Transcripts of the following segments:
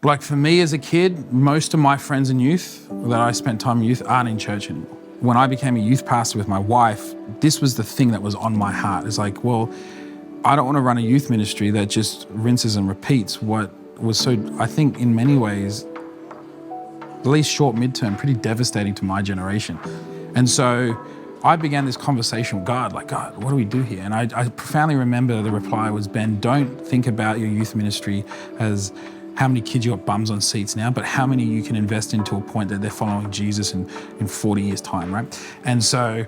Like for me as a kid, most of my friends in youth that I spent time in youth aren't in church anymore. When I became a youth pastor with my wife, this was the thing that was on my heart. It's like, well, I don't want to run a youth ministry that just rinses and repeats what was so, I think in many ways, at least short midterm, pretty devastating to my generation. And so I began this conversation with God, like, God, what do we do here? And I profoundly remember the reply was, Ben, don't think about your youth ministry as how many kids you got bums on seats now, but how many you can invest into a point that they're following Jesus in 40 years' time, right? And so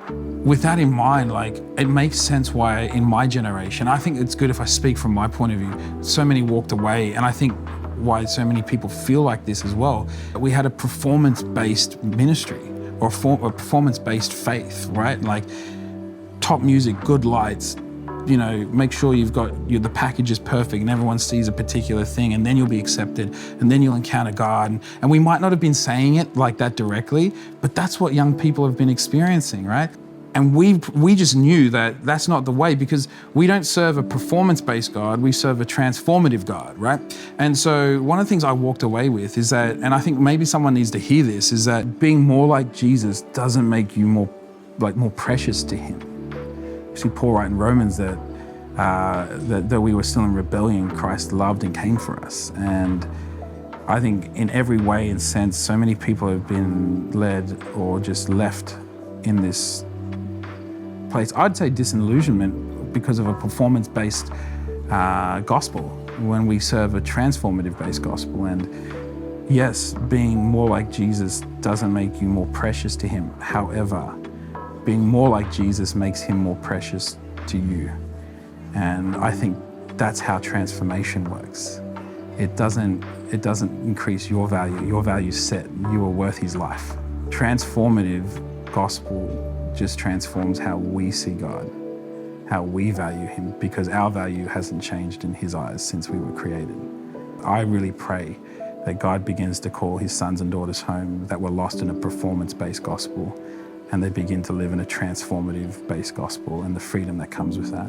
with that in mind, like, it makes sense why in my generation, I think it's good if I speak from my point of view, so many walked away, and I think why so many people feel like this as well. We had a performance-based ministry or a performance-based faith, right? Like top music, good lights, you know, make sure the package is perfect and everyone sees a particular thing, and then you'll be accepted and then you'll encounter God. And we might not have been saying it like that directly, but that's what young people have been experiencing, right? And we just knew that that's not the way, because we don't serve a performance-based God, we serve a transformative God, right? And so one of the things I walked away with is that, and I think maybe someone needs to hear this, is that being more like Jesus doesn't make you more precious to him. You see Paul write in Romans that we were still in rebellion, Christ loved and came for us. And I think in every way and sense, so many people have been led or just left in this place. I'd say disillusionment because of a performance-based gospel when we serve a transformative-based gospel. And yes, being more like Jesus doesn't make you more precious to him. However, being more like Jesus makes him more precious to you. And I think that's how transformation works. It doesn't increase your value. Your value's set. You are worth his life. Transformative gospel just transforms how we see God, how we value him, because our value hasn't changed in his eyes since we were created. I really pray that God begins to call his sons and daughters home that were lost in a performance-based gospel, and they begin to live in a transformative-based gospel and the freedom that comes with that.